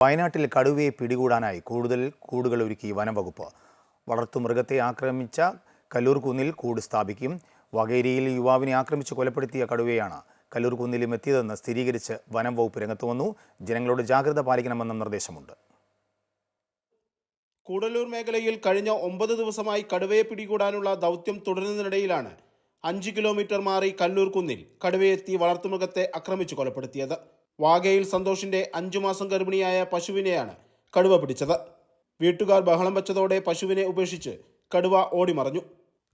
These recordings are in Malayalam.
വയനാട്ടിൽ കടുവയെ പിടികൂടാനായി കൂടുതൽ കൂടുകൾ ഒരുക്കി വനംവകുപ്പ്. വളർത്തുമൃഗത്തെ ആക്രമിച്ച കല്ലൂർകുന്നിൽ കൂട് സ്ഥാപിക്കും. വകേരിയിൽ യുവാവിനെ ആക്രമിച്ച് കൊലപ്പെടുത്തിയ കടുവയാണ് കല്ലൂർകുന്നിലും എത്തിയതെന്ന് സ്ഥിരീകരിച്ച് വനംവകുപ്പ് രംഗത്ത് വന്നു. ജനങ്ങളോട് ജാഗ്രത പാലിക്കണമെന്ന നിർദ്ദേശമുണ്ട്. കൂടല്ലൂർ മേഖലയിൽ കഴിഞ്ഞ 9 ദിവസമായി കടുവയെ പിടികൂടാനുള്ള ദൗത്യം തുടരുന്നതിനിടയിലാണ് 5 കിലോമീറ്റർ മാറി കല്ലൂർകുന്നിൽ കടുവയെത്തി വളർത്തുമൃഗത്തെ ആക്രമിച്ച് കൊലപ്പെടുത്തിയത്. വാഗയിൽ സന്തോഷിന്റെ 5 മാസം ഗർഭിണിയായ പശുവിനെയാണ് കടുവ പിടിച്ചത്. വീട്ടുകാർ ബഹളം വെച്ചതോടെ പശുവിനെ ഉപേക്ഷിച്ച് കടുവ ഓടിമറഞ്ഞു.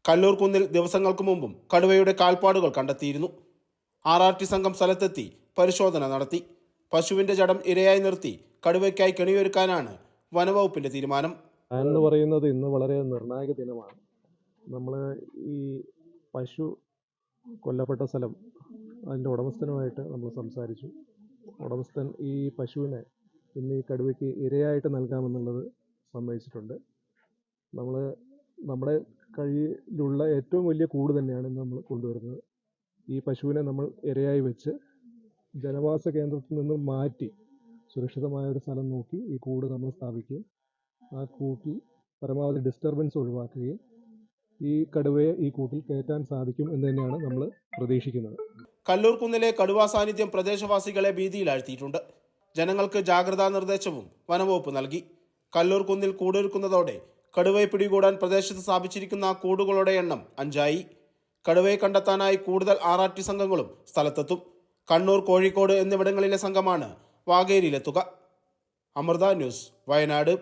കല്ലൂർകുന്നിൽ ദിവസങ്ങൾക്ക് മുമ്പും കടുവയുടെ കാൽപ്പാടുകൾ കണ്ടെത്തിയിരുന്നു. RRT സംഘം സ്ഥലത്തെത്തി പരിശോധന നടത്തി. പശുവിന്റെ ജഡം ഇരയായി നിർത്തി കടുവയ്ക്കായി കെണിയൊരുക്കാനാണ് വനവകുപ്പിന്റെ തീരുമാനം. എന്ന് പറയുന്നത് ഇന്ന് വളരെ നിർണായക ദിനമാണ്. നമ്മൾ ഈ പശു കൊല്ലപ്പെട്ട സ്ഥലം അതിൻ്റെ ഉടമസ്ഥനുമായിട്ട് നമ്മൾ സംസാരിച്ചു. ഉടമസ്ഥൻ ഈ പശുവിനെ ഇന്ന് ഈ കടുവയ്ക്ക് ഇരയായിട്ട് നൽകാമെന്നുള്ളത് സമ്മതിച്ചിട്ടുണ്ട്. നമ്മുടെ കയ്യിലുള്ള ഏറ്റവും വലിയ കൂട് തന്നെയാണ് ഇന്ന് നമ്മൾ കൊണ്ടുവരുന്നത്. ഈ പശുവിനെ നമ്മൾ ഇരയായി വെച്ച് ജനവാസ കേന്ദ്രത്തിൽ നിന്ന് മാറ്റി സുരക്ഷിതമായ ഒരു സ്ഥലം നോക്കി ഈ കൂട് നമ്മൾ സ്ഥാപിക്കുകയും ആ കൂട്ടിൽ പരമാവധി ഡിസ്റ്റർബൻസ് ഒഴിവാക്കുകയും ഈ കടുവയെ ഈ കൂട്ടിൽ കയറ്റാൻ സാധിക്കും എന്ന് തന്നെയാണ് നമ്മൾ പ്രതീക്ഷിക്കുന്നത്. കല്ലൂർകുന്നിലെ കടുവാ സാന്നിധ്യം പ്രദേശവാസികളെ ഭീതിയിലാഴ്ത്തിയിട്ടുണ്ട്. ജനങ്ങൾക്ക് ജാഗ്രതാ നിർദ്ദേശവും വനംവകുപ്പ് നൽകി. കല്ലൂർകുന്നിൽ കൂടൊരുക്കുന്നതോടെ കടുവയെ പിടികൂടാൻ പ്രദേശത്ത് സ്ഥാപിച്ചിരിക്കുന്ന കൂടുകളുടെ എണ്ണം 5ആയി. കടുവയെ കണ്ടെത്താനായി കൂടുതൽ RRT സംഘങ്ങളും സ്ഥലത്തെത്തും. കണ്ണൂർ, കോഴിക്കോട് എന്നിവിടങ്ങളിലെ സംഘമാണ് വാഗേരിയിലെത്തുക. അമൃത ന്യൂസ്, വയനാട്.